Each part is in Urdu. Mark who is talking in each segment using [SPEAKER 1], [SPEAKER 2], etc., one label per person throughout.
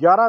[SPEAKER 1] 11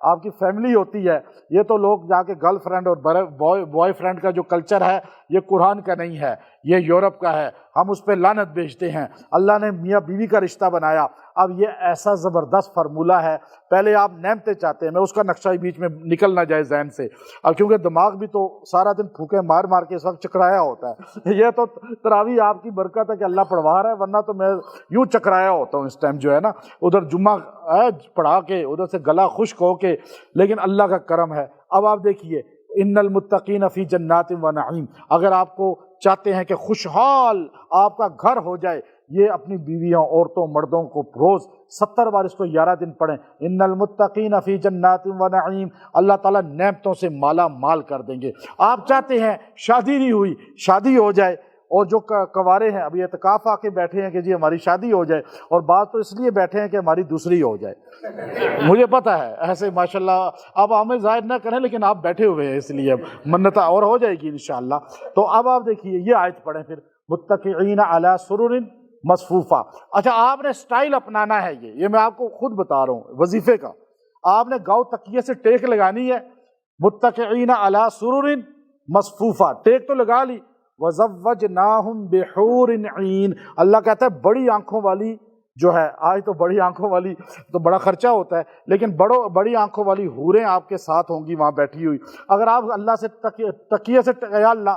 [SPEAKER 1] آپ کی فیملی ہوتی ہے. یہ تو لوگ جا کے گرل فرینڈ اور بوائے فرینڈ کا جو کلچر ہے یہ قرآن کا نہیں ہے, یہ یورپ کا ہے. ہم اس پہ لعنت بھیجتے ہیں. اللہ نے میاں بیوی کا رشتہ بنایا. اب یہ ایسا زبردست فارمولہ ہے, پہلے آپ نعمتیں چاہتے ہیں, میں اس کا نقشہ ہی بیچ میں نکل نہ جائے ذہن سے, اب کیونکہ دماغ بھی تو سارا دن پھوکے مار مار کے اس وقت چکرایا ہوتا ہے. یہ تو تراویح آپ کی برکت ہے کہ اللہ پڑھوا رہا ہے, ورنہ تو میں یوں چکرایا ہوتا ہوں اس ٹائم جو ہے نا, ادھر جمعہ پڑھا کے ادھر سے گلا خشک ہو کے. لیکن اللہ کا کرم ہے. اب آپ دیکھیے, ان المتقین فی جنات و نعیم, اگر آپ کو چاہتے ہیں کہ خوشحال آپ کا گھر ہو جائے, یہ اپنی بیویوں, عورتوں, مردوں کو روز 70 بار اس کو 11 دن پڑھیں. ان المتقین فی جنات و نعیم, اللہ تعالیٰ نعمتوں سے مالا مال کر دیں گے. آپ چاہتے ہیں شادی نہیں ہوئی, شادی ہو جائے, اور جو کوارے ہیں ابھی اعتکاف آ کے بیٹھے ہیں کہ جی ہماری شادی ہو جائے, اور بعض تو اس لیے بیٹھے ہیں کہ ہماری دوسری ہو جائے. مجھے پتہ ہے ایسے ماشاءاللہ آپ ہمیں ظاہر نہ کریں, لیکن آپ بیٹھے ہوئے ہیں اس لیے منت اور ہو جائے گی انشاءاللہ. تو اب آپ دیکھیے یہ آیت پڑھیں پھر, متکئین علی سرر مصفوفہ. اچھا آپ نے سٹائل اپنانا ہے, یہ میں آپ کو خود بتا رہا ہوں وظیفے کا. آپ نے گاؤں تکیے سے ٹیک لگانی ہے, متکئین علی سرر مصفوفہ, ٹیک تو لگا لی. وَزَوَّجْنَاهُمْ بِحُورٍ عِينٍ, اللہ کہتا ہے بڑی آنکھوں والی جو ہے, آج تو بڑی آنکھوں والی تو بڑا خرچہ ہوتا ہے, لیکن بڑی آنکھوں والی حوریں آپ کے ساتھ ہوں گی وہاں بیٹھی ہوئی. اگر آپ اللہ سے تکیے سے, یا اللہ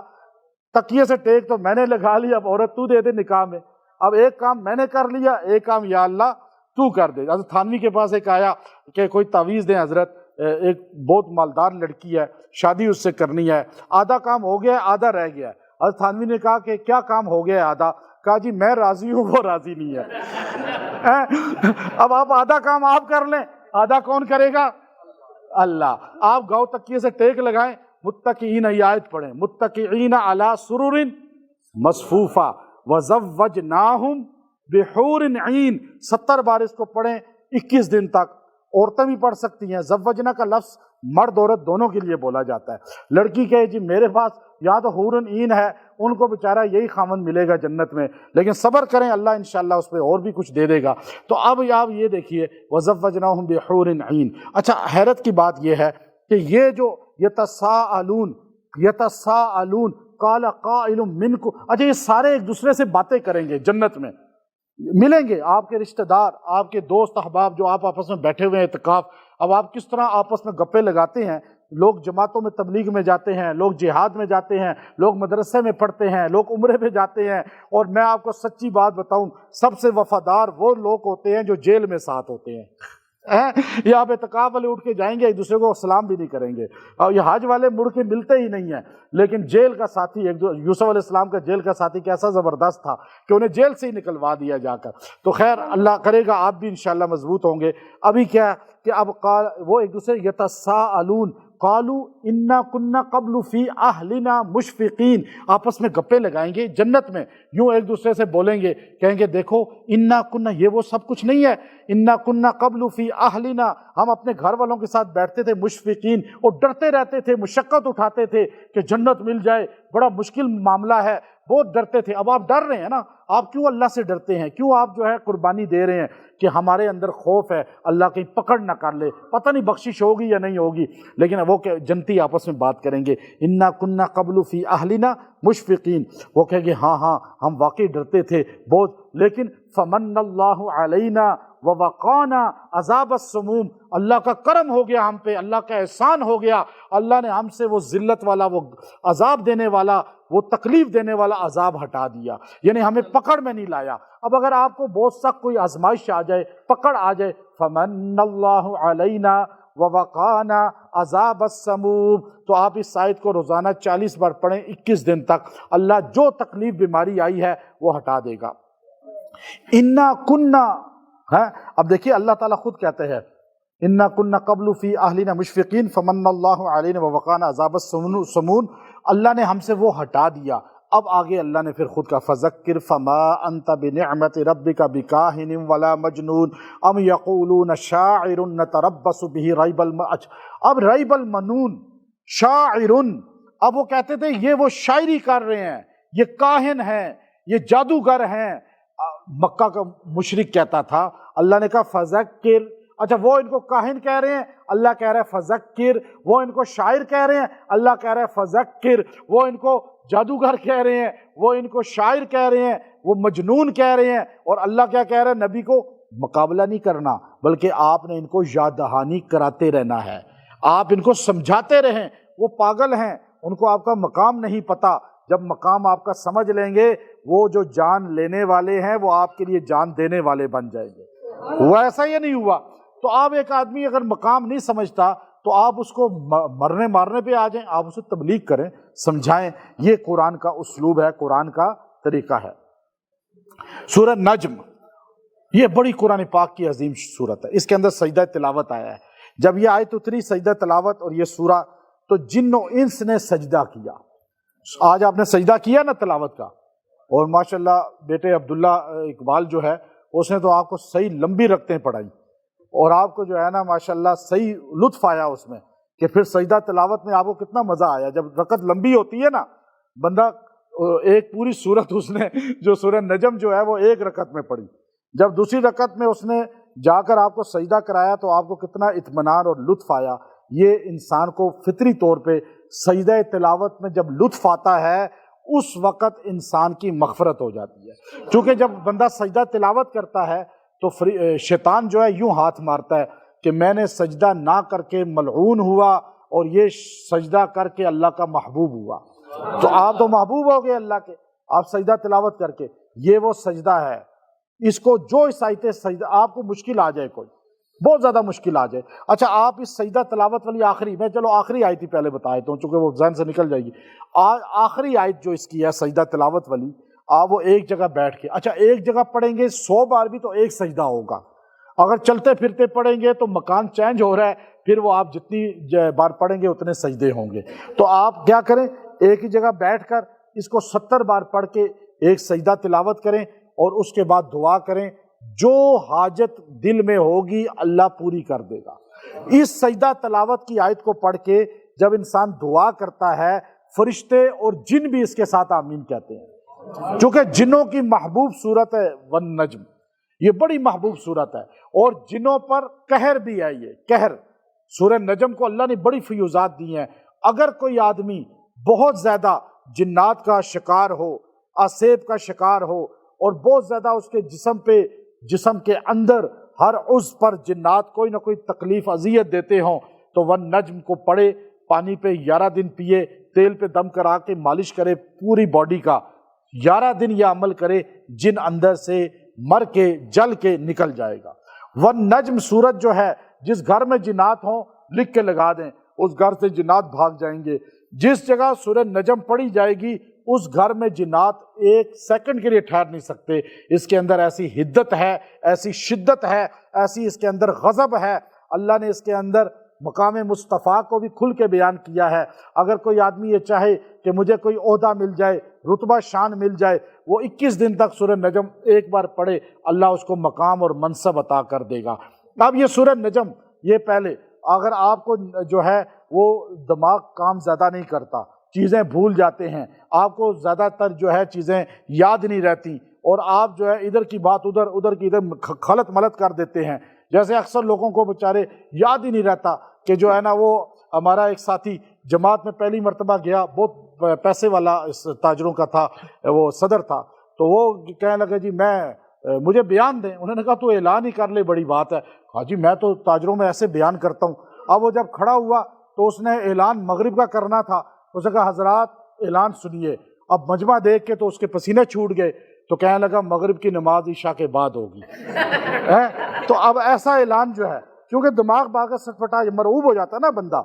[SPEAKER 1] تکیے سے ٹیک تو میں نے لگا لی, اب عورت تو دے دے نکاح میں. اب ایک کام میں نے کر لیا, ایک کام یا اللہ تو کر دے. حضرت تھانوی کے پاس ایک آیا کہ کوئی تعویذ دیں حضرت, ایک بہت مالدار لڑکی ہے, شادی اس سے کرنی ہے, آدھا کام ہو گیا آدھا رہ گیا. حضرت تھانوی نے کہا کہ کیا کام ہو گیا آدھا؟ کہا جی میں راضی ہوں وہ راضی نہیں ہے. اب آپ آدھا کام آپ کر لیں, آدھا کون کرے گا؟ اللہ. آپ گاؤں تکیے سے ٹیک لگائیں, متکئین, یہ آیت پڑھیں, متکئین علی سرر مصفوفہ وَزَوَّجْنَاهُمْ بِحُورٍ عِينٍ. 70 بار اس کو پڑھیں 21 دن تک. عورتیں بھی پڑھ سکتی ہیں. زوجنا کا لفظ مرد عورت دونوں کے لیے بولا جاتا ہے. لڑکی کہے جی میرے پاس یہاں تو حورن عین ہے, ان کو بیچارہ یہی خامن ملے گا جنت میں, لیکن صبر کریں اللہ انشاءاللہ اس پہ اور بھی کچھ دے دے گا. تو اب آپ یہ دیکھیے وَزَوَّجْنَاهُمْ بِحُورٍ عِينٍ. اچھا حیرت کی بات یہ ہے کہ یہ جو یتساءلون قال قائل منکم, اچھا یہ سارے ایک دوسرے سے باتیں کریں گے جنت میں, ملیں گے آپ کے رشتہ دار, آپ کے دوست احباب جو آپ آپس میں بیٹھے ہوئے ہیں اعتکاف. اب آپ کس طرح آپس میں گپے لگاتے ہیں, لوگ جماعتوں میں تبلیغ میں جاتے ہیں, لوگ جہاد میں جاتے ہیں, لوگ مدرسے میں پڑھتے ہیں, لوگ عمرے میں جاتے ہیں. اور میں آپ کو سچی بات بتاؤں, سب سے وفادار وہ لوگ ہوتے ہیں جو جیل میں ساتھ ہوتے ہیں. یہ آپ اعتکاف والے اٹھ کے جائیں گے ایک دوسرے کو سلام بھی نہیں کریں گے, اور یہ حج والے مڑ کے ملتے ہی نہیں ہیں. لیکن جیل کا ساتھی, یوسف علیہ السلام کا جیل کا ساتھی کیسا زبردست تھا کہ انہیں جیل سے ہی نکلوا دیا جا کر. تو خیر اللہ کرے گا آپ بھی انشاءاللہ مضبوط ہوں گے. ابھی کیا کہ اب وہ ایک دوسرے یتساءلون قالوا انا كنا قبل فی اہلنا مشفقین, آپس میں گپے لگائیں گے جنت میں, یوں ایک دوسرے سے بولیں گے, کہیں گے دیکھو انا كنا, یہ وہ سب کچھ نہیں ہے, انا كنا قبل فی اہلنا, ہم اپنے گھر والوں کے ساتھ بیٹھتے تھے مشفقین, اور ڈرتے رہتے تھے, مشقت اٹھاتے تھے کہ جنت مل جائے, بڑا مشکل معاملہ ہے, بہت ڈرتے تھے. اب آپ ڈر رہے ہیں نا, آپ کیوں اللہ سے ڈرتے ہیں, کیوں آپ جو ہے قربانی دے رہے ہیں کہ ہمارے اندر خوف ہے اللہ کہیں پکڑ نہ کر لے, پتہ نہیں بخشش ہوگی یا نہیں ہوگی. لیکن وہ کہ جنتی آپس میں بات کریں گے, انا كنا قبل فی اہلنا مشفقین, وہ کہیں گے ہاں ہم واقعی ڈرتے تھے بہت, لیکن فمن اللہ علینا ووقانا عذاب السموم, اللہ کا کرم ہو گیا ہم پہ, اللہ کا احسان ہو گیا, اللہ نے ہم سے وہ ذلت والا, وہ عذاب دینے والا, وہ تکلیف دینے والا عذاب ہٹا دیا, یعنی ہمیں پکڑ میں نہیں لایا. اب اگر آپ کو بہت سخت کوئی آزمائش آ جائے, پکڑ آ جائے, فمن اللہ علینا ووقانا عذاب السموم, تو آپ اس آیت کو روزانہ 40 بار پڑھیں 21 دن تک, اللہ جو تکلیف بیماری آئی ہے وہ ہٹا دے گا. انا کننا, اب دیکھیے اللہ تعالیٰ خود کہتے ہیں انا کننا قبل فی اہلنا مشفقین فمن اللہ علینا ووقانا عذاب السموم, اللہ نے ہم سے وہ ہٹا دیا. اب آگے اللہ نے پھر خود کا فذکر فما انت بنعمت ربک بکاہن ولا مجنون ام یقولون شاعر نتربص به ریب اب ریب المنون شاعر, اب وہ کہتے تھے یہ وہ شاعری کر رہے ہیں, یہ کاہن ہیں, یہ جادوگر ہیں. مکہ کا مشرک کہتا تھا, اللہ نے کہا فذکر, اچھا وہ ان کو کاہن کہہ رہے ہیں، اللہ کہہ رہا ہے فذکر. وہ ان کو شاعر کہہ رہے ہیں، اللہ کہہ رہا ہے فذکر. وہ ان کو جادوگر کہہ رہے ہیں، وہ ان کو شاعر کہہ رہے ہیں، وہ مجنون کہہ رہے ہیں، اور اللہ کیا کہہ رہا ہے؟ نبی کو مقابلہ نہیں کرنا، بلکہ آپ نے ان کو یاد دہانی کراتے رہنا ہے، آپ ان کو سمجھاتے رہیں. وہ پاگل ہیں، ان کو آپ کا مقام نہیں پتہ. جب مقام آپ کا سمجھ لیں گے، وہ جو جان لینے والے ہیں وہ آپ کے لیے جان دینے والے بن جائیں گے. ہوا ایسا یا نہیں ہوا؟ تو آپ ایک آدمی اگر مقام نہیں سمجھتا تو آپ اس کو مرنے مارنے پہ آ جائیں، آپ اسے تبلیغ کریں، سمجھائیں. یہ قرآن کا اسلوب ہے، قرآن کا طریقہ ہے. سورہ نجم یہ بڑی قرآن پاک کی عظیم سورت ہے. اس کے اندر سجدہ تلاوت آیا ہے. جب یہ آیت اتری سجدہ تلاوت اور یہ سورہ، تو جن و انس نے سجدہ کیا. آج آپ نے سجدہ کیا نا تلاوت کا، اور ماشاءاللہ بیٹے عبداللہ اقبال جو ہے اس نے تو آپ کو صحیح لمبی رکھتے پڑھائی، اور آپ کو جو ہے نا ماشاءاللہ صحیح لطف آیا اس میں، کہ پھر سجدہ تلاوت میں آپ کو کتنا مزہ آیا. جب رکعت لمبی ہوتی ہے نا، بندہ ایک پوری سورت اس نے جو سورہ نجم جو ہے وہ ایک رکعت میں پڑھی، جب دوسری رکعت میں اس نے جا کر آپ کو سجدہ کرایا تو آپ کو کتنا اطمینان اور لطف آیا. یہ انسان کو فطری طور پہ سجدہ تلاوت میں جب لطف آتا ہے اس وقت انسان کی مغفرت ہو جاتی ہے. چونکہ جب بندہ سجدہ تلاوت کرتا ہے تو شیطان جو ہے یوں ہاتھ مارتا ہے کہ میں نے سجدہ نہ کر کے ملعون ہوا، اور یہ سجدہ کر کے اللہ کا محبوب ہوا. تو آپ تو محبوب ہو گئے اللہ کے، آپ سجدہ تلاوت کر کے. یہ وہ سجدہ ہے، اس کو جو اس آیت سجدہ آپ کو مشکل آ جائے، کوئی بہت زیادہ مشکل آ جائے. اچھا آپ اس سجدہ تلاوت والی آخری، میں چلو آخری آیت ہی پہلے بتا دیتا ہوں چونکہ وہ ذہن سے نکل جائے گی. آخری آیت جو اس کی ہے سجدہ تلاوت والی، آپ وہ ایک جگہ بیٹھ کے، اچھا ایک جگہ پڑھیں گے 100 بار بھی تو ایک سجدہ ہوگا. اگر چلتے پھرتے پڑھیں گے تو مکان چینج ہو رہا ہے، پھر وہ آپ جتنی بار پڑھیں گے اتنے سجدے ہوں گے. تو آپ کیا کریں، ایک ہی جگہ بیٹھ کر اس کو 70 بار پڑھ کے ایک سجدہ تلاوت کریں، اور اس کے بعد دعا کریں. جو حاجت دل میں ہوگی اللہ پوری کر دے گا. اس سجدہ تلاوت کی آیت کو پڑھ کے جب انسان دعا کرتا ہے، فرشتے اور جن بھی اس کے ساتھ آمین کہتے ہیں، چونکہ جنوں کی محبوب صورت ہے والنجم، یہ بڑی محبوب صورت ہے، اور جنوں پر قہر بھی ہے. یہ قہر سورہ نجم کو اللہ نے بڑی فیوزات دی ہیں. اگر کوئی آدمی بہت زیادہ جنات کا شکار ہو، آسیب کا شکار ہو، اور بہت زیادہ اس کے جسم کے اندر ہر عضو پر جنات کوئی نہ کوئی تکلیف اذیت دیتے ہوں، تو والنجم کو پڑھے، پانی پہ 11 دن پیے، تیل پہ دم کرا کے مالش کرے پوری باڈی کا، 11 دن یہ عمل کرے، جن اندر سے مر کے جل کے نکل جائے گا. والنجم سورت جو ہے، جس گھر میں جنات ہوں لکھ کے لگا دیں، اس گھر سے جنات بھاگ جائیں گے. جس جگہ سورہ نجم پڑھی جائے گی اس گھر میں جنات ایک سیکنڈ کے لیے ٹھہر نہیں سکتے. اس کے اندر ایسی حدت ہے، ایسی شدت ہے، ایسی اس کے اندر غضب ہے. اللہ نے اس کے اندر مقام مصطفیٰ کو بھی کھل کے بیان کیا ہے. اگر کوئی آدمی یہ چاہے کہ مجھے کوئی عہدہ مل جائے، رتبہ شان مل جائے، وہ 21 دن تک سورہ نجم ایک بار پڑھے، اللہ اس کو مقام اور منصب عطا کر دے گا. اب یہ سورہ نجم، یہ پہلے اگر آپ کو جو ہے وہ دماغ کام زیادہ نہیں کرتا، چیزیں بھول جاتے ہیں، آپ کو زیادہ تر جو ہے چیزیں یاد نہیں رہتی، اور آپ جو ہے ادھر کی بات ادھر، ادھر کی ادھر خلط ملط کر دیتے ہیں. جیسے اکثر لوگوں کو بیچارے یاد ہی نہیں رہتا کہ جو ہے نا، وہ ہمارا ایک ساتھی جماعت میں پہلی مرتبہ گیا، بہت پیسے والا تاجروں کا تھا، وہ صدر تھا، تو وہ کہنے لگا جی مجھے بیان دیں. انہوں نے کہا تو اعلان ہی کر لے، بڑی بات ہے. ہاں جی میں تو تاجروں میں ایسے بیان کرتا ہوں. اب وہ جب کھڑا ہوا تو اس نے اعلان مغرب کا کرنا تھا، اس نے کہا حضرات اعلان سنیے. اب مجمع دیکھ کے تو اس کے پسینے چھوٹ گئے، تو کہنے لگا مغرب کی نماز عشاء کے بعد ہوگی. تو اب ایسا اعلان جو ہے، کیونکہ دماغ باغ سٹپٹا مرعوب ہو جاتا ہے نا بندہ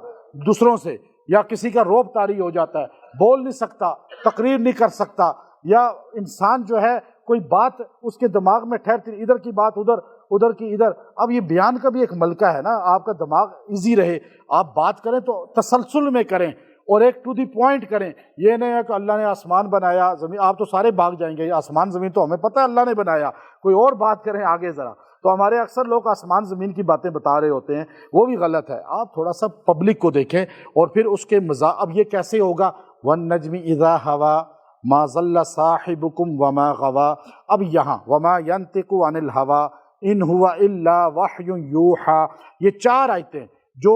[SPEAKER 1] دوسروں سے، یا کسی کا روب طاری ہو جاتا ہے، بول نہیں سکتا، تقریر نہیں کر سکتا، یا انسان جو ہے کوئی بات اس کے دماغ میں ٹھہرتی، ادھر کی بات ادھر، ادھر کی ادھر. اب یہ بیان کا بھی ایک ملکہ ہے نا، آپ کا دماغ ایزی رہے، آپ بات کریں تو تسلسل میں کریں اور ایک ٹو دی پوائنٹ کریں. یہ نہیں ہے کہ اللہ نے آسمان بنایا زمین، آپ تو سارے بھاگ جائیں گے، آسمان زمین تو ہمیں پتہ ہے اللہ نے بنایا، کوئی اور بات کریں آگے ذرا. تو ہمارے اکثر لوگ آسمان زمین کی باتیں بتا رہے ہوتے ہیں، وہ بھی غلط ہے. آپ تھوڑا سا پبلک کو دیکھیں اور پھر اس کے اب یہ کیسے ہوگا، وَالنَّجْمِ إِذَا هَوَى مَا ضَلَّ صَاحِبُكُمْ وَمَا غَوَى. اب یہاں وَمَا يَنْطِقُ عَنِ الْهَوَى، ان ہوا الا وحی یوحا، یہ 4 آیتیں جو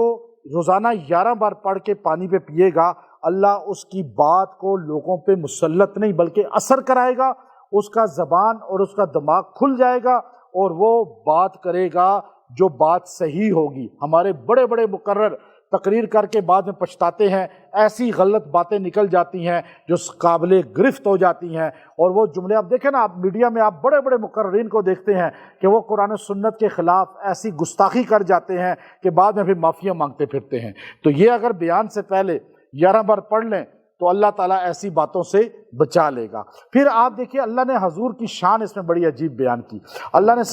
[SPEAKER 1] روزانہ 11 بار پڑھ کے پانی پہ پیے گا، اللہ اس کی بات کو لوگوں پہ مسلط نہیں بلکہ اثر کرائے گا، اس کا زبان اور اس کا دماغ کھل جائے گا اور وہ بات کرے گا جو بات صحیح ہوگی۔ ہمارے بڑے بڑے مقرر تقریر کر کے بعد میں پچھتاتے ہیں، ایسی غلط باتیں نکل جاتی ہیں جو قابل گرفت ہو جاتی ہیں، اور وہ جملے آپ دیکھیں نا، آپ میڈیا میں آپ بڑے بڑے مقررین کو دیکھتے ہیں کہ وہ قرآن و سنت کے خلاف ایسی گستاخی کر جاتے ہیں کہ بعد میں پھر معافیاں مانگتے پھرتے ہیں۔ تو یہ اگر بیان سے پہلے 11 بار پڑھ لیں تو اللہ تعالیٰ ایسی باتوں سے بچا لے گا۔ پھر آپ دیکھیے اللہ نے حضور کی شان اس میں بڑی عجیب بیان کی۔ اللہ نے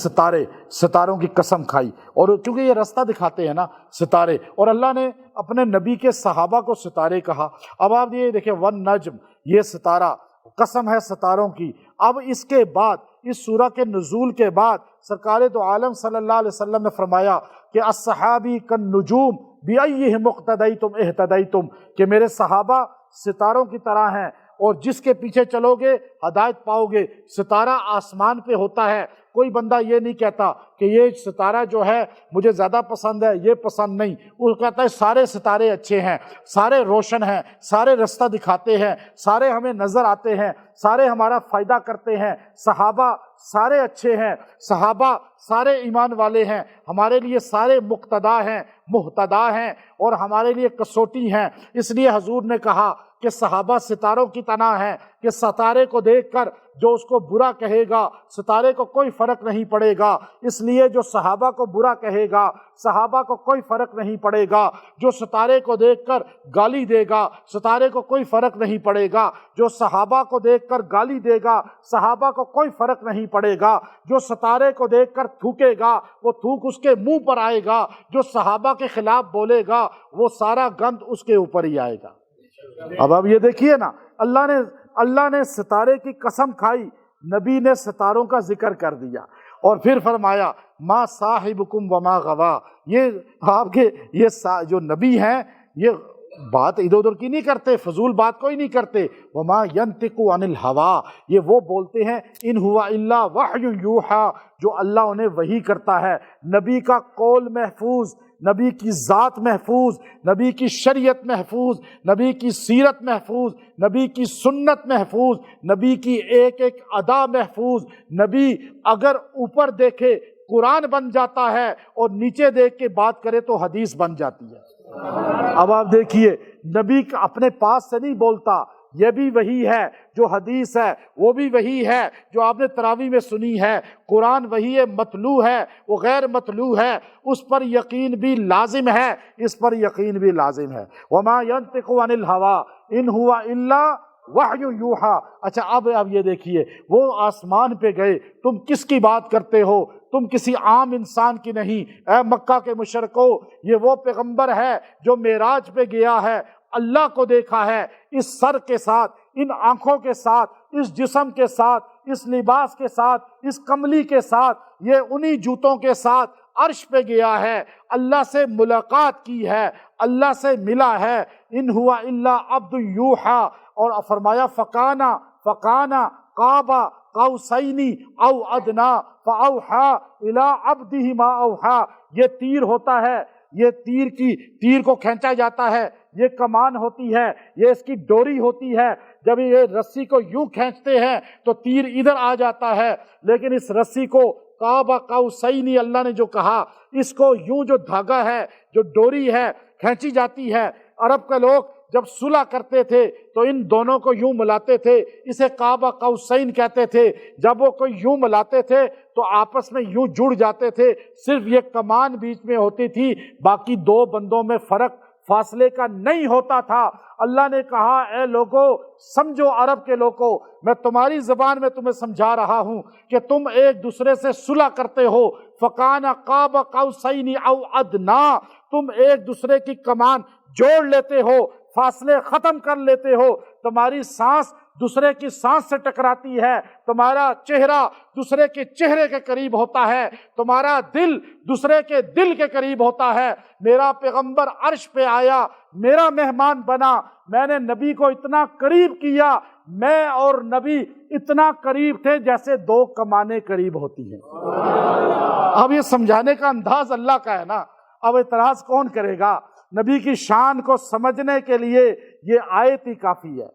[SPEAKER 1] ستاروں کی قسم کھائی، اور کیونکہ یہ رستہ دکھاتے ہیں نا ستارے، اور اللہ نے اپنے نبی کے صحابہ کو ستارے کہا۔ اب آپ یہ دیکھیں والنجم، یہ ستارہ، قسم ہے ستاروں کی۔ اب اس کے بعد، اس سورہ کے نزول کے بعد، سرکار دو عالم صلی اللہ علیہ وسلم نے فرمایا کہ الصحابی کالنجوم بأیہم اقتدیتم اہتدیتم، کہ میرے صحابہ ستاروں کی طرح ہیں، اور جس کے پیچھے چلو گے ہدایت پاؤ گے۔ ستارہ آسمان پہ ہوتا ہے، کوئی بندہ یہ نہیں کہتا کہ یہ ستارہ جو ہے مجھے زیادہ پسند ہے، یہ پسند نہیں، وہ کہتا ہے سارے ستارے اچھے ہیں، سارے روشن ہیں، سارے رستہ دکھاتے ہیں، سارے ہمیں نظر آتے ہیں، سارے ہمارا فائدہ کرتے ہیں، صحابہ سارے اچھے ہیں، صحابہ سارے ایمان والے ہیں، ہمارے لیے سارے مقتدا ہیں، مہتدا ہیں، اور ہمارے لیے کسوٹی ہیں۔ اس لیے حضور نے کہا کہ صحابہ ستاروں کی طرح ہیں کہ ستارے کو دیکھ کر جو اس کو برا کہے گا ستارے کو کوئی فرق نہیں پڑے گا، اس لیے جو صحابہ کو برا کہے گا صحابہ کو کوئی فرق نہیں پڑے گا، جو ستارے کو دیکھ کر گالی دے گا ستارے کو کوئی فرق نہیں پڑے گا، جو صحابہ کو دیکھ کر گالی دے گا صحابہ کو کوئی فرق نہیں پڑے گا، جو ستارے کو دیکھ کر تھوکے گا وہ تھوک اس کے منہ پر آئے گا، جو صحابہ کے خلاف بولے گا وہ سارا گند اس کے اوپر ہی آئے گا۔ اب یہ دیکھیے نا، اللہ نے ستارے کی قسم کھائی، نبی نے ستاروں کا ذکر کر دیا، اور پھر فرمایا ما صاحبکم وما غوا، یہ آپ کے یہ جو نبی ہیں یہ بات ادھر ادھر کی نہیں کرتے، فضول بات کوئی نہیں کرتے۔ وما ینطق عن الہوا، یہ وہ بولتے ہیں ان ہوا الا وحی یوحا، جو اللہ انہیں وحی کرتا ہے۔ نبی کا قول محفوظ، نبی کی ذات محفوظ، نبی کی شریعت محفوظ، نبی کی سیرت محفوظ، نبی کی سنت محفوظ، نبی کی ایک ایک ادا محفوظ۔ نبی اگر اوپر دیکھے قرآن بن جاتا ہے، اور نیچے دیکھ کے بات کرے تو حدیث بن جاتی ہے۔ اب آپ دیکھیے، نبی اپنے پاس سے نہیں بولتا، یہ بھی وہی ہے، جو حدیث ہے وہ بھی وہی ہے جو آپ نے تراویح میں سنی ہے، قرآن وہی ہے، مطلوع ہے، وہ غیر مطلوع ہے، اس پر یقین بھی لازم ہے، اس پر یقین بھی لازم ہے۔ وما ينطق عن الهوى ان هو الا وحی یوحا۔ اچھا اب یہ دیکھیے، وہ آسمان پہ گئے، تم کس کی بات کرتے ہو؟ تم کسی عام انسان کی نہیں۔ اے مکہ کے مشرکو، یہ وہ پیغمبر ہے جو معراج پہ گیا ہے، اللہ کو دیکھا ہے، اس سر کے ساتھ، ان آنکھوں کے ساتھ، اس جسم کے ساتھ، اس لباس کے ساتھ، اس کملی کے ساتھ، یہ انہی جوتوں کے ساتھ عرش پہ گیا ہے، اللہ سے ملاقات کی ہے، اللہ سے ملا ہے۔ ان ہوا الا عبد یوحا، اور فرمایا فکانا قاب قوسین او ادنا فاوحا الی عبدہ ما اوحا۔ یہ تیر ہوتا ہے، یہ تیر کو کھینچا جاتا ہے، یہ کمان ہوتی ہے، یہ اس کی ڈوری ہوتی ہے، جب یہ رسی کو یوں کھینچتے ہیں تو تیر ادھر آ جاتا ہے، لیکن اس رسی کو قاب قوسین اللہ نے جو کہا، اس کو یوں جو دھاگا ہے، جو ڈوری ہے، کھینچی جاتی ہے۔ عرب کے لوگ جب صلح کرتے تھے تو ان دونوں کو یوں ملاتے تھے، اسے قاب قوسین کہتے تھے۔ جب وہ کوئی یوں ملاتے تھے تو آپس میں یوں جڑ جاتے تھے، صرف یہ کمان بیچ میں ہوتی تھی، باقی دو بندوں میں فرق فاصلے کا نہیں ہوتا تھا۔ اللہ نے کہا اے لوگو سمجھو، عرب کے لوگو، میں تمہاری زبان میں تمہیں سمجھا رہا ہوں کہ تم ایک دوسرے سے صلح کرتے ہو، فکان قاب قوسین او ادنا، تم ایک دوسرے کی کمان جوڑ لیتے ہو، فاصلے ختم کر لیتے ہو، تمہاری سانس دوسرے کی سانس سے ٹکراتی ہے، تمہارا چہرہ دوسرے کے چہرے کے قریب ہوتا ہے، تمہارا دل دوسرے کے دل کے قریب ہوتا ہے۔ میرا پیغمبر عرش پہ آیا، میرا مہمان بنا، میں نے نبی کو اتنا قریب کیا، میں اور نبی اتنا قریب تھے جیسے دو کمانیں قریب ہوتی ہیں۔ اب یہ سمجھانے کا انداز اللہ کا ہے نا، اب اعتراض کون کرے گا؟ نبی کی شان کو سمجھنے کے لیے یہ آیت ہی کافی ہے۔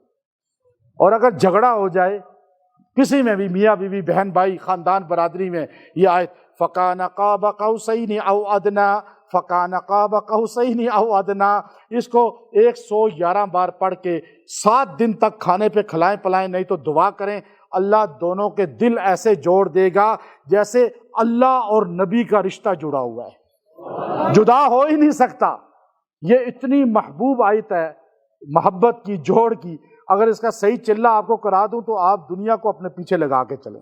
[SPEAKER 1] اور اگر جھگڑا ہو جائے کسی میں بھی، میاں بیوی، بہن بھائی، خاندان برادری میں، یہ آیت فَكَانَ قَابَ قَوْسَيْنِ أَوْ أَدْنَىٰ فَكَانَ قَابَ قَوْسَيْنِ أَوْ أَدْنَىٰ، اس کو 111 بار پڑھ کے 7 دن تک کھانے پہ کھلائیں پلائیں، نہیں تو دعا کریں، اللہ دونوں کے دل ایسے جوڑ دے گا جیسے اللہ اور نبی کا رشتہ جڑا ہوا ہے، جدا ہو ہی نہیں سکتا۔ یہ اتنی محبوب آیت ہے محبت کی، جوڑ کی، اگر اس کا صحیح چلہ آپ کو کرا دوں تو آپ دنیا کو اپنے پیچھے لگا کے چلیں،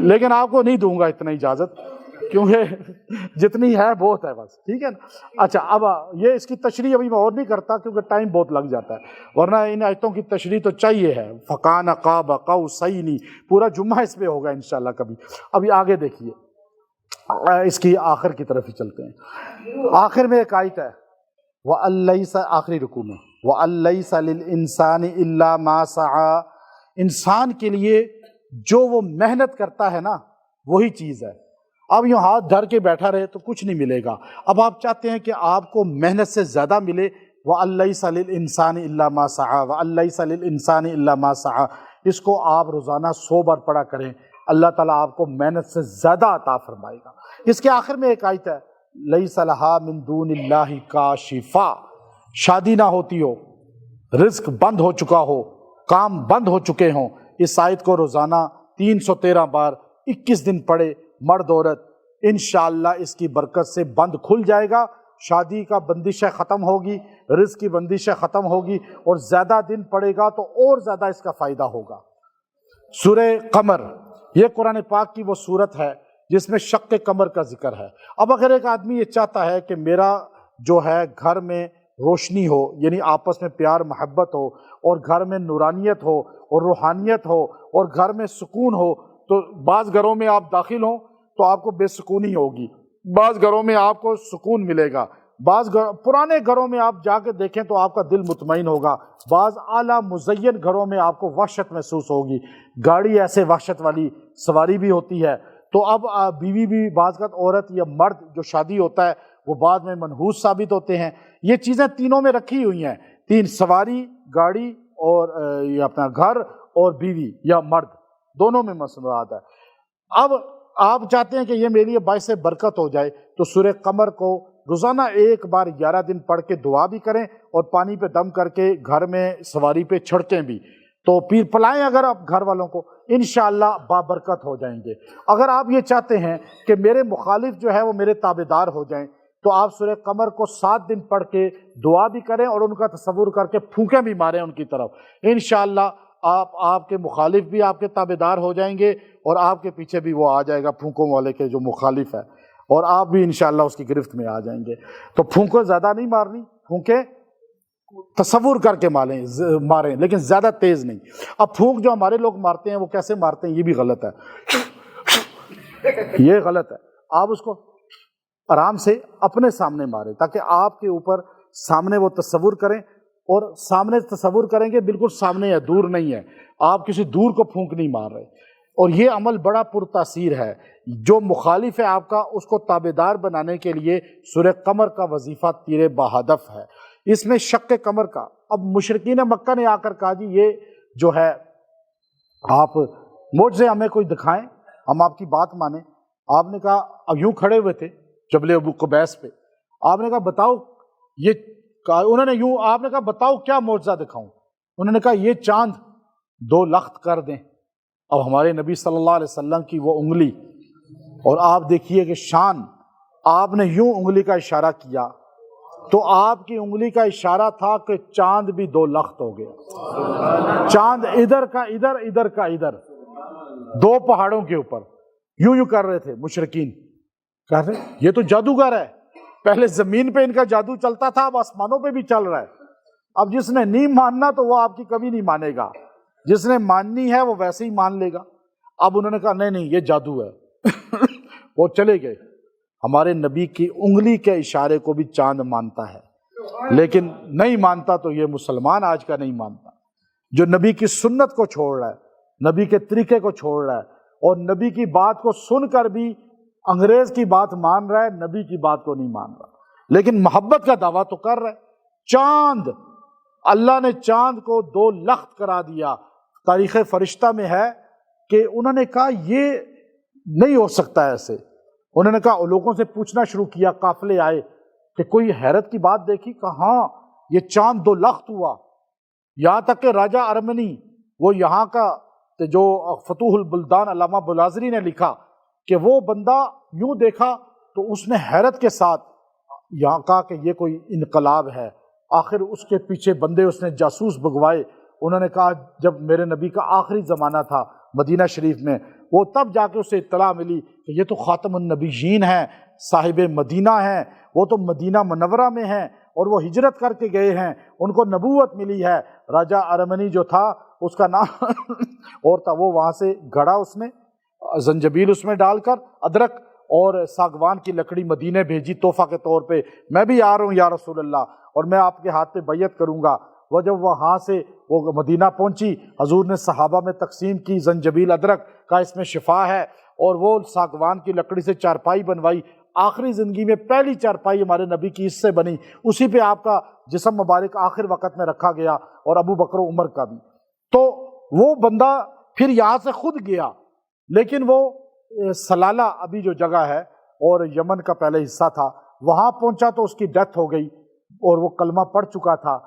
[SPEAKER 1] لیکن آپ کو نہیں دوں گا اتنا اجازت، کیونکہ جتنی ہے بہت ہے بس، ٹھیک ہے نا۔ اچھا، اب یہ اس کی تشریح ابھی میں اور نہیں کرتا کیونکہ ٹائم بہت لگ جاتا ہے، ورنہ ان آیتوں کی تشریح تو چاہیے ہے۔ فَكَانَ قَابَ قَوْسَيْنِ، پورا جمعہ اس پہ ہوگا انشاءاللہ کبھی۔ ابھی آگے دیکھیے، اس کی آخر کی طرف ہی چلتے ہیں۔ آخر میں ایک آیت ہے وَأَلَّيْسَ، آخری رکوع میں، وَأَلَّيْسَ لِلْإِنسَانِ إِلَّا مَا سَعَىٰ، انسان کے لیے جو وہ محنت کرتا ہے نا وہی چیز ہے۔ اب یوں ہاتھ دھر کے بیٹھا رہے تو کچھ نہیں ملے گا، اب آپ چاہتے ہیں کہ آپ کو محنت سے زیادہ ملے، وَأَلَّيْسَ لِلْإِنسَانِ إِلَّا مَا سَعَىٰ، وَأَلَّيْسَ لِلْإِنسَانِ إِلَّا مَا سَعَىٰ، اس کو آپ روزانہ 100 بار پڑھا کریں، اللہ تعالیٰ آپ کو محنت سے زیادہ عطا فرمائے گا۔ اس کے آخر میں ایک آیت ہے لَيْسَ لَهَا مِن دُونِ اللَّهِ كَاشِفَةٌ، شادی نہ ہوتی ہو، رزق بند ہو چکا ہو، کام بند ہو چکے ہوں، اس آیت کو روزانہ 313 بار 21 دن پڑھے مرد عورت، انشاءاللہ اس کی برکت سے بند کھل جائے گا، شادی کا بندشیں ختم ہوگی، رزق کی بندشیں ختم ہوگی، اور زیادہ دن پڑے گا تو اور زیادہ اس کا فائدہ ہوگا۔ سورہ قمر، یہ قرآن پاک کی وہ صورت ہے جس میں شق قمر کا ذکر ہے۔ اب اگر ایک آدمی یہ چاہتا ہے کہ میرا جو ہے گھر میں روشنی ہو، یعنی آپس میں پیار محبت ہو، اور گھر میں نورانیت ہو اور روحانیت ہو اور گھر میں سکون ہو، تو بعض گھروں میں آپ داخل ہوں تو آپ کو بے سکونی ہوگی، بعض گھروں میں آپ کو سکون ملے گا، پرانے گھروں میں آپ جا کے دیکھیں تو آپ کا دل مطمئن ہوگا، بعض اعلیٰ مزین گھروں میں آپ کو وحشت محسوس ہوگی، گاڑی ایسے وحشت والی سواری بھی ہوتی ہے۔ تو اب بیوی بھی بعض کا عورت یا مرد جو شادی ہوتا ہے وہ بعد میں منحوس ثابت ہوتے ہیں۔ یہ چیزیں تینوں میں رکھی ہوئی ہیں، 3، سواری، گاڑی، اور یہ اپنا گھر، اور بیوی یا مرد، دونوں میں مسئلات ہے۔ اب آپ چاہتے ہیں کہ یہ میرے لیے باعث برکت ہو جائے تو سورہ قمر کو روزانہ 1 بار 11 دن پڑھ کے دعا بھی کریں، اور پانی پہ دم کر کے گھر میں سواری پہ چھڑکیں بھی، تو پیر پلائیں اگر آپ گھر والوں کو، انشاءاللہ بابرکت ہو جائیں گے۔ اگر آپ یہ چاہتے ہیں کہ میرے مخالف جو ہے وہ میرے تابعدار ہو جائیں تو آپ سورہ قمر کو 7 دن پڑھ کے دعا بھی کریں اور ان کا تصور کر کے پھونکیں بھی ماریں ان کی طرف، انشاءاللہ آپ کے مخالف بھی آپ کے تابعدار ہو جائیں گے، اور آپ کے پیچھے بھی وہ آ جائے گا پھونکوں والے کے جو مخالف ہے، اور آپ بھی انشاءاللہ اس کی گرفت میں آ جائیں گے۔ تو پھونکوں زیادہ نہیں مارنی، پھونکیں تصور کر کے ماریں، لیکن زیادہ تیز نہیں۔ اب پھونک جو ہمارے لوگ مارتے ہیں وہ کیسے مارتے ہیں، یہ بھی غلط ہے، یہ غلط ہے۔ آپ اس کو آرام سے اپنے سامنے ماریں تاکہ آپ کے اوپر سامنے وہ تصور کریں، اور سامنے تصور کریں گے بالکل سامنے ہے، دور نہیں ہے، آپ کسی دور کو پھونک نہیں مار رہے۔ اور یہ عمل بڑا پرتاثیر ہے، جو مخالف ہے آپ کا اس کو تابعدار بنانے کے لیے سورہ قمر کا وظیفہ تیر بہدف ہے۔ اس میں شق قمر کا، اب مشرکین مکہ نے آ کر کہا جی یہ جو ہے آپ معجزے ہمیں کوئی دکھائیں، ہم آپ کی بات مانیں۔ آپ نے کہا، اب یوں کھڑے ہوئے تھے جبل ابو قبیس پہ، آپ نے کہا بتاؤ یہ، انہوں نے یوں، آپ نے کہا بتاؤ کیا معجزہ دکھاؤں، انہوں نے کہا یہ چاند 2 لخت کر دیں۔ اب ہمارے نبی صلی اللہ علیہ وسلم کی وہ انگلی، اور آپ دیکھیے کہ شان، آپ نے یوں انگلی کا اشارہ کیا تو آپ کی انگلی کا اشارہ تھا کہ چاند بھی 2 لخت ہو گیا، چاند ادھر کا ادھر، ادھر کا ادھر، 2 پہاڑوں کے اوپر یوں یوں کر رہے تھے مشرکین، کہہ رہے یہ تو جادوگر ہے، پہلے زمین پہ ان کا جادو چلتا تھا، اب آسمانوں پہ بھی چل رہا ہے۔ اب جس نے نہیں ماننا تو وہ آپ کی کبھی نہیں مانے گا، جس نے ماننی ہے وہ ویسے ہی مان لے گا۔ اب انہوں نے کہا نہیں نہیں یہ جادو ہے، وہ چلے گئے۔ ہمارے نبی کی انگلی کے اشارے کو بھی چاند مانتا ہے، لیکن نہیں مانتا تو یہ مسلمان آج کا نہیں مانتا، جو نبی کی سنت کو چھوڑ رہا ہے، نبی کے طریقے کو چھوڑ رہا ہے، اور نبی کی بات کو سن کر بھی انگریز کی بات مان رہا ہے، نبی کی بات کو نہیں مان رہا، لیکن محبت کا دعویٰ تو کر رہا ہے۔ چاند، اللہ نے چاند کو 2 لخت کرا دیا۔ تاریخ فرشتہ میں ہے کہ انہوں نے کہا یہ نہیں ہو سکتا ایسے، انہوں نے کہا لوگوں سے پوچھنا شروع کیا، قافلے آئے کہ کوئی حیرت کی بات دیکھی، کہا ہاں یہ چاند 2 لخت ہوا۔ یہاں تک کہ راجہ ارمنی، وہ یہاں کا جو فتوح البلدان علامہ بلازری نے لکھا کہ وہ بندہ یوں دیکھا تو اس نے حیرت کے ساتھ یہاں کہا کہ یہ کوئی انقلاب ہے۔ آخر اس کے پیچھے بندے اس نے جاسوس بگوائے، انہوں نے کہا جب میرے نبی کا آخری زمانہ تھا مدینہ شریف میں، وہ تب جا کے اسے اطلاع ملی کہ یہ تو خاتم النبیین ہیں، صاحب مدینہ ہیں، وہ تو مدینہ منورہ میں ہیں اور وہ ہجرت کر کے گئے ہیں، ان کو نبوت ملی ہے۔ راجہ ارمنی جو تھا اس کا نام اور تھا، وہ وہاں سے گھڑا، اس نے زنجبیل اس میں ڈال کر، ادرک اور ساگوان کی لکڑی مدینے بھیجی تحفہ کے طور پہ، میں بھی آ رہا ہوں یا رسول اللہ، اور میں آپ کے ہاتھ پہ بیعت کروں گا۔ وہ جب وہاں سے وہ مدینہ پہنچی، حضور نے صحابہ میں تقسیم کی، زنجبیل ادرک کا اس میں شفا ہے، اور وہ ساگوان کی لکڑی سے چارپائی بنوائی۔ آخری زندگی میں پہلی چارپائی ہمارے نبی کی اس سے بنی، اسی پہ آپ کا جسم مبارک آخر وقت میں رکھا گیا، اور ابو بکر و عمر کا بھی۔ تو وہ بندہ پھر یہاں سے خود گیا، لیکن وہ سلالہ ابھی جو جگہ ہے اور یمن کا پہلے حصہ تھا، وہاں پہنچا تو اس کی ڈیتھ ہو گئی، اور وہ کلمہ پڑھ چکا تھا،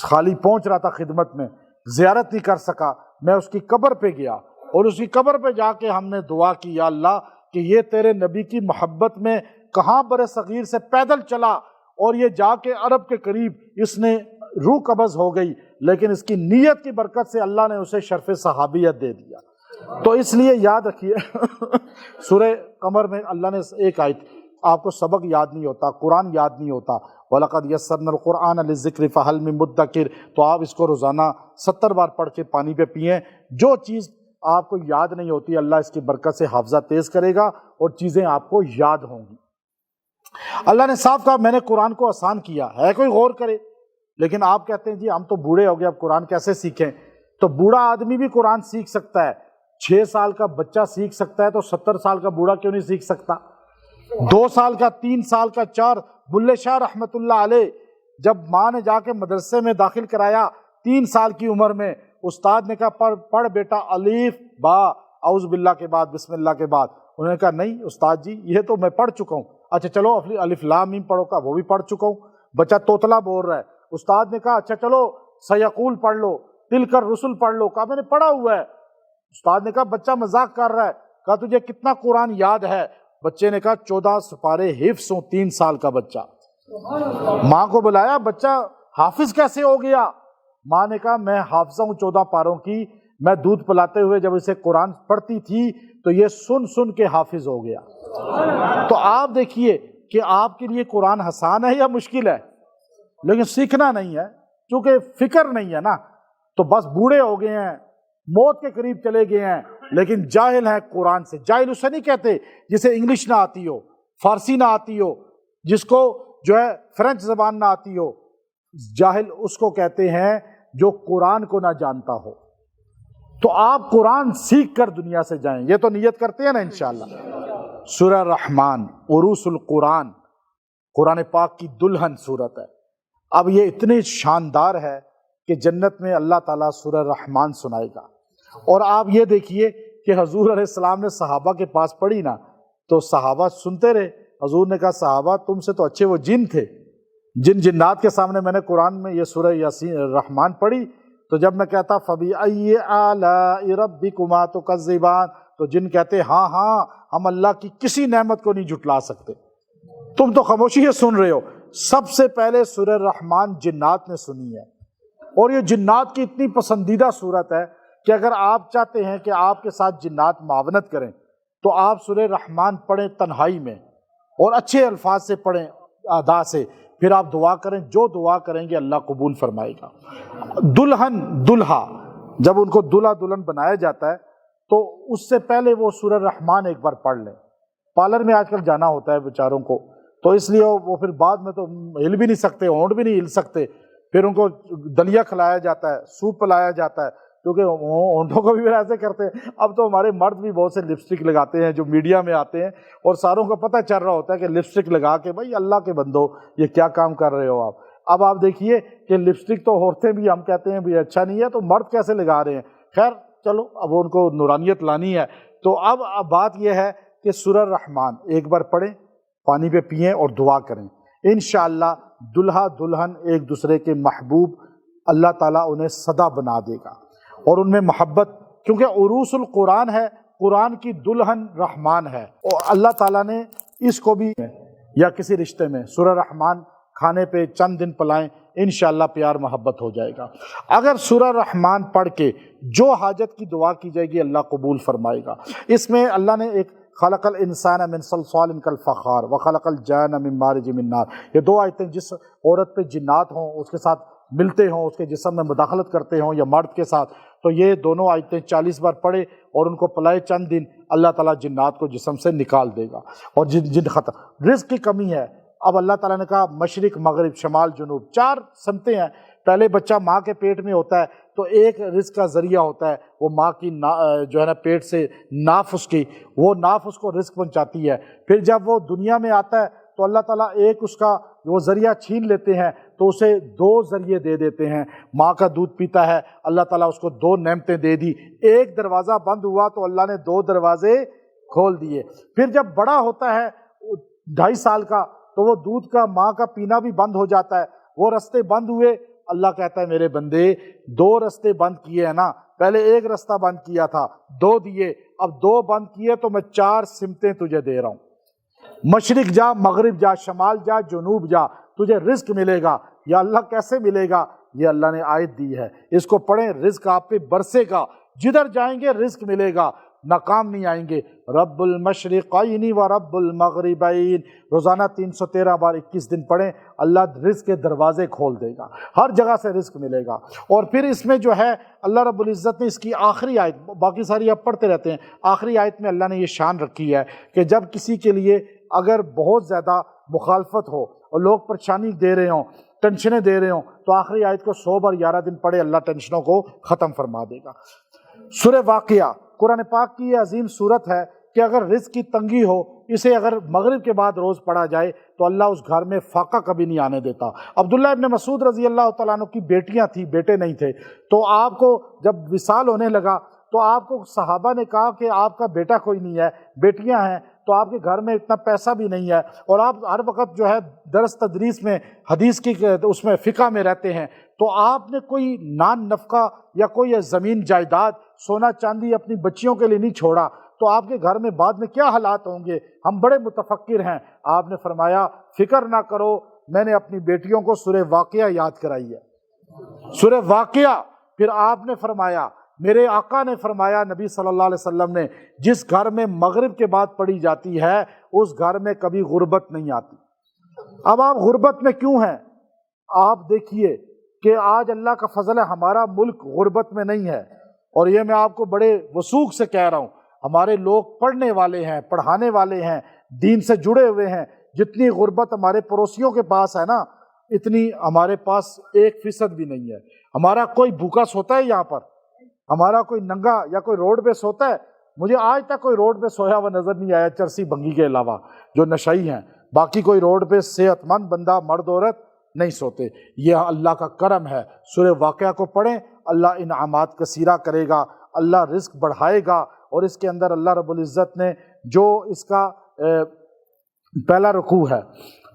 [SPEAKER 1] خالی پہنچ رہا تھا خدمت میں، زیارت نہیں کر سکا۔ میں اس کی قبر پہ گیا، اور اس کی قبر پہ جا کے ہم نے دعا کی، یا اللہ کہ یہ تیرے نبی کی محبت میں کہاں برِ صغیر سے پیدل چلا، اور یہ جا کے عرب کے قریب اس نے روح قبض ہو گئی، لیکن اس کی نیت کی برکت سے اللہ نے اسے شرف صحابیت دے دیا۔ تو اس لیے یاد رکھیے سورہ قمر میں اللہ نے ایک آیت، آپ کو سبق یاد نہیں ہوتا، قرآن یاد نہیں ہوتا، وَلَقَدْ يَسَّرْنَا الْقُرْآنَ لِلذِّكْرِ فَهَلْ مِن مُدَّكِرٍ، تو آپ اس کو روزانہ 70 بار پڑھ کے پانی پہ پئیں۔ جو چیز آپ کو یاد نہیں ہوتی، اللہ اس کی برکت سے حافظہ تیز کرے گا اور چیزیں آپ کو یاد ہوں گی۔ اللہ نے صاف کہا میں نے قرآن کو آسان کیا ہے، کوئی غور کرے، لیکن آپ کہتے ہیں جی ہم تو بوڑھے ہو گئے، اب قرآن کیسے سیکھیں؟ تو بوڑھا آدمی بھی قرآن سیکھ سکتا ہے، 6 سال کا بچہ سیکھ سکتا ہے، تو 70 سال کا بوڑھا کیوں نہیں سیکھ سکتا؟ 2 سال کا، 3 سال کا، 4۔ بلے شاہ رحمۃ اللہ علیہ جب ماں نے جا کے مدرسے میں داخل کرایا 3 سال کی عمر میں، استاد نے کہا پڑھ بیٹا الف با اعوذ باللہ کے بعد بسم اللہ کے بعد۔ انہوں نے کہا نہیں استاد جی یہ تو میں پڑھ چکا ہوں۔ اچھا چلو الف لام میم پڑھو، کا وہ بھی پڑھ چکا ہوں۔ بچہ توتلا بول رہا ہے، استاد نے کہا اچھا چلو سیقول پڑھ لو، تلک الرسل پڑھ لو، کہا میں نے پڑھا ہوا ہے۔ استاد نے کہا بچہ مذاق کر رہا ہے، کہا تجھے کتنا قرآن یاد ہے؟ بچے نے کہا 14 سپارے حفظ ہوں، 3 سال کا بچہ۔ ماں کو بلایا، بچہ حافظ کیسے ہو گیا؟ ماں نے کہا میں حافظہ ہوں 14 پاروں کی، میں دودھ پلاتے ہوئے جب اسے قرآن پڑھتی تھی تو یہ سن سن کے حافظ ہو گیا۔ تو آپ دیکھیے کہ آپ کے لیے قرآن آسان ہے یا مشکل ہے، لیکن سیکھنا نہیں ہے، کیونکہ فکر نہیں ہے نا، تو بس بوڑھے ہو گئے ہیں، موت کے قریب چلے گئے ہیں، لیکن جاہل ہیں قرآن سے۔ جاہل اسے نہیں کہتے جسے انگلش نہ آتی ہو، فارسی نہ آتی ہو، جس کو جو ہے فرینچ زبان نہ آتی ہو، جاہل اس کو کہتے ہیں جو قرآن کو نہ جانتا ہو۔ تو آپ قرآن سیکھ کر دنیا سے جائیں، یہ تو نیت کرتے ہیں نا انشاءاللہ۔ سورہ رحمان عروس القرآن، قرآن پاک کی دلہن صورت ہے۔ اب یہ اتنی شاندار ہے کہ جنت میں اللہ تعالیٰ سورہ رحمان سنائے گا۔ اور آپ یہ دیکھیے کہ حضور علیہ السلام نے صحابہ کے پاس پڑھی نا، تو صحابہ سنتے رہے۔ حضور نے کہا صحابہ تم سے تو اچھے وہ جن تھے، جن جنات کے سامنے میں نے قرآن میں یہ سورہ یاسین رحمان پڑھی، تو جب میں کہتا فَبِأَيِّ آلَاءِ رَبِّكُمَا تُكَذِّبَانِ، تو جن کہتے ہاں ہاں ہم اللہ کی کسی نعمت کو نہیں جھٹلا سکتے۔ تم تو خاموشی سے سن رہے ہو۔ سب سے پہلے سورہ رحمان جنات نے سنی ہے، اور یہ جنات کی اتنی پسندیدہ صورت ہے کہ اگر آپ چاہتے ہیں کہ آپ کے ساتھ جنات معاونت کریں تو آپ سورہ رحمان پڑھیں تنہائی میں، اور اچھے الفاظ سے پڑھیں، ادا سے، پھر آپ دعا کریں، جو دعا کریں گے اللہ قبول فرمائے گا۔ دلہن دلہا، جب ان کو دلہا دلہن بنایا جاتا ہے تو اس سے پہلے وہ سورہ رحمان ایک بار پڑھ لیں۔ پارلر میں آج کل جانا ہوتا ہے بیچاروں کو، تو اس لیے وہ پھر بعد میں تو ہل بھی نہیں سکتے، ہونٹ بھی نہیں ہل سکتے، پھر ان کو دلیا کھلایا جاتا ہے، سوپ پلایا جاتا ہے، کیونکہ ہونٹوں کو بھی پھر ایسے کرتے ہیں. اب تو ہمارے مرد بھی بہت سے لپسٹک لگاتے ہیں جو میڈیا میں آتے ہیں، اور ساروں کو پتہ چل رہا ہوتا ہے کہ لپسٹک لگا کے بھائی اللہ کے بندو یہ کیا کام کر رہے ہو آپ. اب آپ دیکھیے کہ لپسٹک تو عورتیں بھی ہم کہتے ہیں بھی اچھا نہیں ہے، تو مرد کیسے لگا رہے ہیں. خیر چلو اب ان کو نورانیت لانی ہے. تو اب بات یہ ہے کہ سورہ الرحمن ایک بار پڑھیں، پانی پہ پئیں اور دعا کریں. انشاءاللہ دلہا دلہن ایک دوسرے کے محبوب اللہ تعالیٰ انہیں صدا بنا دے گا، اور ان میں محبت، کیونکہ عروس القرآن ہے، قرآن کی دلہن رحمان ہے، اور اللہ تعالیٰ نے اس کو بھی یا کسی رشتے میں سورہ رحمان کھانے پہ چند دن پلائیں، انشاءاللہ پیار محبت ہو جائے گا. اگر سورہ رحمان پڑھ کے جو حاجت کی دعا کی جائے گی اللہ قبول فرمائے گا. اس میں اللہ نے ایک خلق الانسان من صلصال کالفخار وخلق الجان من مارج من نار، یہ دو آیتیں جس عورت پہ جنات ہوں اس کے ساتھ ملتے ہوں، اس کے جسم میں مداخلت کرتے ہوں یا مرد کے ساتھ، تو یہ دونوں آیتیں 40 بار پڑھے اور ان کو پلائے چند دن، اللہ تعالیٰ جنات کو جسم سے نکال دے گا اور جن ختم. رزق کی کمی ہے، اب اللہ تعالیٰ نے کہا مشرق مغرب شمال جنوب 4 سمتیں ہیں. پہلے بچہ ماں کے پیٹ میں ہوتا ہے تو ایک رزق کا ذریعہ ہوتا ہے، وہ ماں کی جو ہے نا پیٹ سے ناف اس کی، وہ ناف اس کو رزق پہنچاتی ہے. پھر جب وہ دنیا میں آتا ہے تو اللہ تعالیٰ ایک اس کا وہ ذریعہ چھین لیتے ہیں تو اسے 2 ذریعے دے دیتے ہیں. ماں کا دودھ پیتا ہے، اللہ تعالیٰ اس کو 2 نعمتیں دے دی. ایک دروازہ بند ہوا تو اللہ نے 2 دروازے کھول دیے. پھر جب بڑا ہوتا ہے 2.5 سال کا تو وہ دودھ کا ماں کا پینا بھی بند ہو جاتا ہے. وہ رستے بند ہوئے، اللہ کہتا ہے میرے بندے 2 رستے بند کیے ہیں نا، پہلے ایک رستہ بند کیا تھا 2 دیے، اب 2 بند کیے تو میں 4 سمتیں تجھے دے رہا ہوں. مشرق جا مغرب جا شمال جا جنوب جا، تجھے رزق ملے گا. یا اللہ کیسے ملے گا؟ یہ اللہ نے آیت دی ہے، اس کو پڑھیں، رزق آپ پہ برسے گا، جدھر جائیں گے رزق ملے گا، ناکام نہیں آئیں گے. رب المشرقین و رب المغربین، روزانہ 313 بار 21 دن پڑھیں، اللہ رزق کے دروازے کھول دے گا، ہر جگہ سے رزق ملے گا. اور پھر اس میں جو ہے اللہ رب العزت نے اس کی آخری آیت، باقی ساری آپ پڑھتے رہتے ہیں، آخری آیت میں اللہ نے یہ شان رکھی ہے کہ جب کسی کے لیے اگر بہت زیادہ مخالفت ہو اور لوگ پریشانی دے رہے ہوں، ٹینشنیں دے رہے ہوں، تو آخری آیت کو 100 بار 11 دن پڑھے، اللہ ٹینشنوں کو ختم فرما دے گا. سورہ واقعہ قرآن پاک کی یہ عظیم صورت ہے کہ اگر رزق کی تنگی ہو، اسے اگر مغرب کے بعد روز پڑھا جائے تو اللہ اس گھر میں فاقہ کبھی نہیں آنے دیتا. عبداللہ ابن مسعود رضی اللہ تعالیٰ عنہ کی بیٹیاں تھیں، بیٹے نہیں تھے، تو آپ کو جب وصال ہونے لگا تو آپ کو صحابہ نے کہا کہ آپ کا بیٹا کوئی نہیں ہے، بیٹیاں ہیں، تو آپ کے گھر میں اتنا پیسہ بھی نہیں ہے، اور آپ ہر وقت جو ہے درس تدریس میں حدیث کی اس میں فقہ میں رہتے ہیں، تو آپ نے کوئی نان نفقہ یا کوئی زمین جائیداد سونا چاندی اپنی بچیوں کے لیے نہیں چھوڑا، تو آپ کے گھر میں بعد میں کیا حالات ہوں گے؟ ہم بڑے متفکر ہیں. آپ نے فرمایا فکر نہ کرو، میں نے اپنی بیٹیوں کو سورہ واقعہ یاد کرائی ہے. سورہ واقعہ. پھر آپ نے فرمایا، میرے آقا نے فرمایا، نبی صلی اللہ علیہ وسلم نے، جس گھر میں مغرب کے بعد پڑھی جاتی ہے اس گھر میں کبھی غربت نہیں آتی. اب آپ غربت میں کیوں ہیں؟ آپ دیکھیے کہ آج اللہ کا فضل ہے، ہمارا ملک غربت میں نہیں ہے، اور یہ میں آپ کو بڑے وثوق سے کہہ رہا ہوں، ہمارے لوگ پڑھنے والے ہیں، پڑھانے والے ہیں، دین سے جڑے ہوئے ہیں. جتنی غربت ہمارے پڑوسیوں کے پاس ہے نا، اتنی ہمارے پاس 1% بھی نہیں ہے. ہمارا کوئی بھوکا سوتا ہے یہاں پر؟ ہمارا کوئی ننگا یا کوئی روڈ پہ سوتا ہے؟ مجھے آج تک کوئی روڈ پہ سویا ہوا نظر نہیں آیا، چرسی بھنگی کے علاوہ جو نشئی ہیں. باقی کوئی روڈ پہ صحت مند بندہ مرد عورت نہیں سوتے. یہ اللہ کا کرم ہے. سورہ واقعہ کو پڑھیں، اللہ انعامات کثیرہ کرے گا، اللہ رزق بڑھائے گا. اور اس کے اندر اللہ رب العزت نے جو اس کا پہلا رکوع ہے،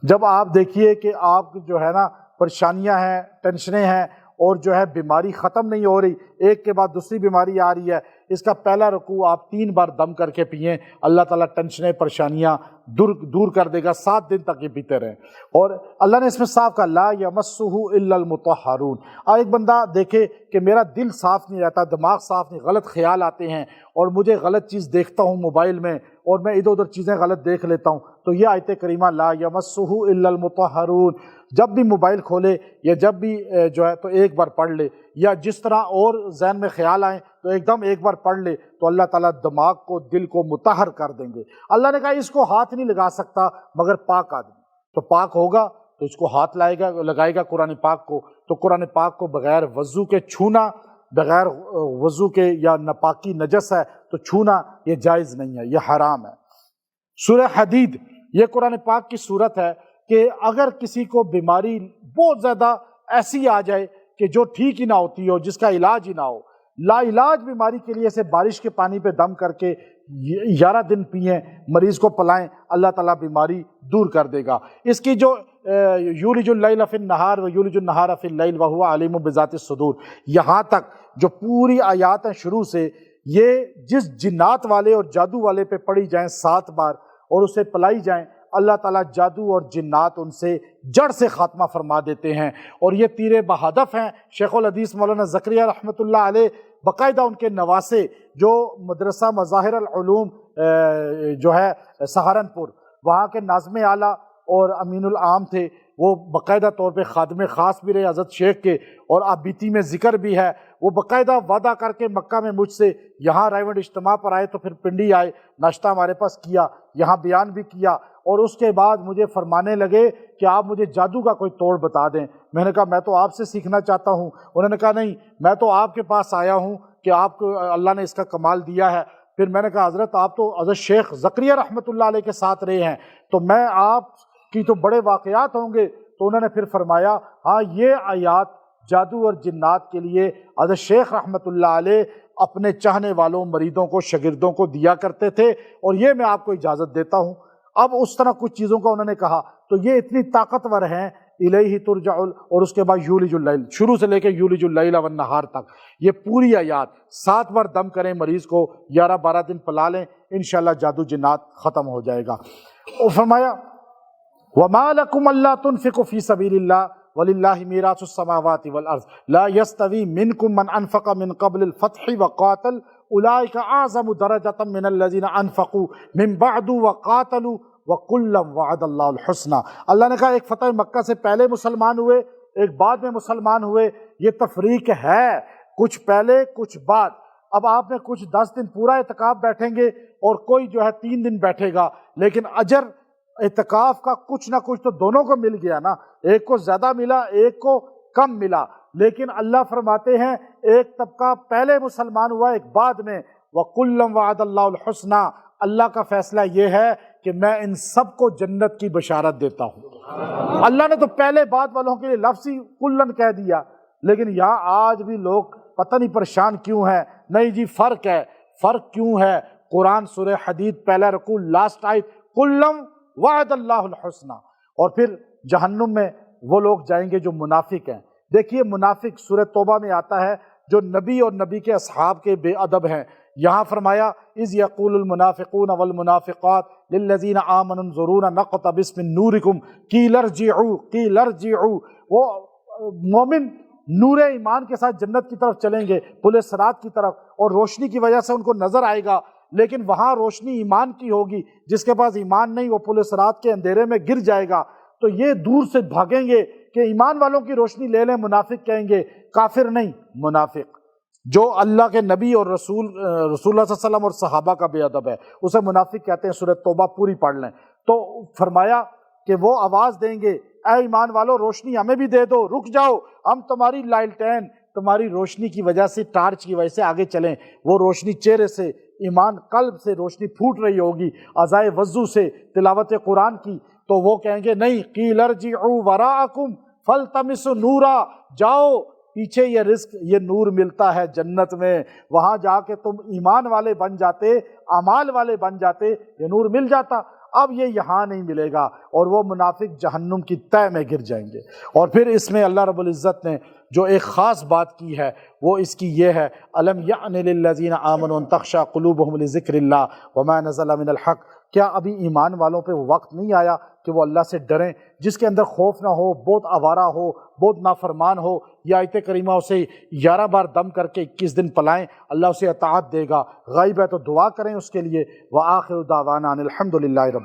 [SPEAKER 1] جب آپ دیکھیے کہ آپ جو ہے نا پریشانیاں ہیں، ٹینشنیں ہیں، اور جو ہے بیماری ختم نہیں ہو رہی، ایک کے بعد دوسری بیماری آ رہی ہے، اس کا پہلا رکوع آپ 3 بار دم کر کے پئیں، اللہ تعالیٰ ٹینشنیں پریشانیاں دور کر دے گا. 7 دن تک یہ پیتے رہیں. اور اللہ نے اس میں صاف کہا لا یمسہ الا المطہرون. ایک بندہ دیکھے کہ میرا دل صاف نہیں رہتا، دماغ صاف نہیں، غلط خیال آتے ہیں اور مجھے غلط چیز دیکھتا ہوں موبائل میں اور میں ادھر ادھر چیزیں غلط دیکھ لیتا ہوں، تو یہ آیت کریمہ لا یمسہ الا المطہرون، جب بھی موبائل کھولے یا جب بھی جو ہے تو ایک بار پڑھ لے، یا جس طرح اور ذہن میں خیال آئیں تو ایک بار پڑھ لے، تو اللہ تعالیٰ دماغ کو دل کو مطہر کر دیں گے. اللہ نے کہا اس کو ہاتھ نہیں لگا سکتا مگر پاک آدمی. تو پاک ہوگا تو اس کو ہاتھ لگائے گا قرآن پاک کو. تو قرآن پاک کو بغیر وضو کے چھونا بغیر وضو کے یا ناپاکی نجس ہے تو چھونا یہ جائز نہیں ہے، یہ حرام ہے۔ سورہ حدید یہ قرآن پاک کی صورت ہے کہ اگر کسی کو بیماری بہت زیادہ ایسی آ جائے کہ جو ٹھیک ہی نہ ہوتی ہو، جس کا علاج ہی نہ ہو، لا علاج بیماری کے لیے اسے بارش کے پانی پہ دم کر کے 11 دن پئیں، مریض کو پلائیں، اللہ تعالیٰ بیماری دور کر دے گا۔ اس کی جو یولج اللیل فی النہار و یولج النہار فی اللیل وہو علیم بذات الصدور، یہاں تک جو پوری آیات ہیں شروع سے، یہ جس جنات والے اور جادو والے پہ پڑھی جائیں 7 بار اور اسے پلائی جائیں، اللہ تعالیٰ جادو اور جنات ان سے جڑ سے خاتمہ فرما دیتے ہیں۔ اور یہ تیر بہدف ہیں۔ شیخ الحدیث مولانا زکریا رحمۃ اللہ علیہ باقاعدہ ان کے نواسے جو مدرسہ مظاہر العلوم جو ہے سہارنپور، وہاں کے ناظم اعلیٰ اور امین العام تھے، وہ باقاعدہ طور پہ خادم خاص بھی رہے حضرت شیخ کے، اور آپ بیتی میں ذکر بھی ہے، وہ باقاعدہ وعدہ کر کے مکہ میں مجھ سے یہاں رائیونڈ اجتماع پر آئے تو پھر پنڈی آئے، ناشتہ ہمارے پاس کیا، یہاں بیان بھی کیا، اور اس کے بعد مجھے فرمانے لگے کہ آپ مجھے جادو کا کوئی توڑ بتا دیں۔ میں نے کہا میں تو آپ سے سیکھنا چاہتا ہوں۔ انہوں نے کہا نہیں، میں تو آپ کے پاس آیا ہوں کہ آپ کو اللہ نے اس کا کمال دیا ہے۔ پھر میں نے کہا حضرت آپ تو حضرت شیخ زکریا رحمۃ اللہ علیہ کے ساتھ رہے ہیں، تو میں آپ کی تو بڑے واقعات ہوں گے۔ تو انہوں نے پھر فرمایا ہاں یہ آیات جادو اور جنات کے لیے حضرت شیخ رحمۃ اللہ علیہ اپنے چاہنے والوں مریدوں کو شاگردوں کو دیا کرتے تھے، اور یہ میں آپ کو اجازت دیتا ہوں۔ اب اس طرح کچھ چیزوں کا انہوں نے کہا، تو یہ اتنی طاقتور ہیں۔ الیہ ترجع، اور اس کے بعد یولج اللیل، شروع سے لے کے یولج اللیل والنہار تک یہ پوری آیات 7 بار دم کریں مریض کو، 11-12 دن پلا لیں، انشاءاللہ جادو جنات ختم ہو جائے گا۔ اور فرمایا وَمَا لَكُمْ أَلَّا تُنْفِقُوا فِي سَبِيلِ اللَّهِ وَلِلَّهِ مِيرَاثُ السَّمَاوَاتِ وَالْأَرْضِ لَا يَسْتَوِي مِنْكُمْ مَنْ أَنْفَقَ مِنْ قَبْلِ الْفَتْحِ وَقَاتَلَ أُولَٰئِكَ أَعْظَمُ دَرَجَةً مِنَ الَّذِينَ أَنْفَقُوا مِنْ بَعْدُ وَقَاتَلُوا وَكُلًّا وَعَدَ اللَّهُ الْحُسْنَىٰ۔ اللہ نے کہا ایک فتح مکہ سے پہلے مسلمان ہوئے، ایک بعد میں مسلمان ہوئے، یہ تفریق ہے، کچھ پہلے کچھ بعد۔ اب آپ نے کچھ 10 دن پورا اعتکاف بیٹھیں گے اور کوئی جو ہے 3 دن بیٹھے گا، لیکن اجر اعتکاف کا کچھ نہ کچھ تو دونوں کو مل گیا نا، ایک کو زیادہ ملا ایک کو کم ملا۔ لیکن اللہ فرماتے ہیں ایک طبقہ پہلے مسلمان ہوا ایک بعد میں، وَكُلًّا وَعَدَ اللَّهُ الْحُسْنَىٰ، اللہ کا فیصلہ یہ ہے کہ میں ان سب کو جنت کی بشارت دیتا ہوں۔ اللہ نے تو پہلے بعد والوں کے لیے لفظی کلن کہہ دیا، لیکن یہاں آج بھی لوگ پتہ نہیں پریشان کیوں ہیں۔ نہیں جی فرق ہے، فرق کیوں ہے؟ قرآن سورہ حدید پہلا رکوع لاسٹ آیت کلم وعد اللہ الحسنہ۔ اور پھر جہنم میں وہ لوگ جائیں گے جو منافق ہیں۔ دیکھیے منافق سورہ توبہ میں آتا ہے جو نبی اور نبی کے اصحاب کے بے ادب ہیں۔ یہاں فرمایا اذ یقول المنافقون والمنافقات للذین آمنوا انظرونا نقتبس من نورکم قیل ارجعوا، وہ مومن نور ایمان کے ساتھ جنت کی طرف چلیں گے، پل صراط کی طرف، اور روشنی کی وجہ سے ان کو نظر آئے گا، لیکن وہاں روشنی ایمان کی ہوگی، جس کے پاس ایمان نہیں وہ پل صراط کے اندھیرے میں گر جائے گا۔ تو یہ دور سے بھاگیں گے کہ ایمان والوں کی روشنی لے لیں۔ منافق کہیں گے، کافر نہیں، منافق جو اللہ کے نبی اور رسول اللہ صلی اللہ علیہ وسلم اور صحابہ کا بے ادب ہے، اسے منافق کہتے ہیں۔ سورہ توبہ پوری پڑھ لیں تو فرمایا کہ وہ آواز دیں گے اے ایمان والو روشنی ہمیں بھی دے دو، رک جاؤ، ہم تمہاری لالٹین، تمہاری روشنی کی وجہ سے، ٹارچ کی وجہ سے آگے چلیں۔ وہ روشنی چہرے سے، ایمان قلب سے روشنی پھوٹ رہی ہوگی، اعضائے وضو سے، تلاوت قرآن کی، تو وہ کہیں گے نہیں، قیل ارجعوا وراءکم فالتمسوا نورا، جاؤ پیچھے یہ رزق، یہ نور ملتا ہے جنت میں، وہاں جا کے تم ایمان والے بن جاتے، اعمال والے بن جاتے، یہ نور مل جاتا۔ اب یہ یہاں نہیں ملے گا، اور وہ منافق جہنم کی تہہ میں گر جائیں گے۔ اور پھر اس میں اللہ رب العزت نے جو ایک خاص بات کی ہے وہ اس کی یہ ہے الم یعن للذین آمنوا ان تخشع قلوبہم لذکر اللہ وما نزل من الحق، کیا ابھی ایمان والوں پہ وقت نہیں آیا کہ وہ اللہ سے ڈریں، جس کے اندر خوف نہ ہو، بہت آوارہ ہو، بہت نافرمان ہو؟ یہ آیت کریمہ اسے 11 بار دم کر کے 21 دن پلائیں، اللہ اسے اطاعت دے گا۔ غائب ہے تو دعا کریں اس کے لیے۔ وآخر دعوانا ان الحمد للہ رب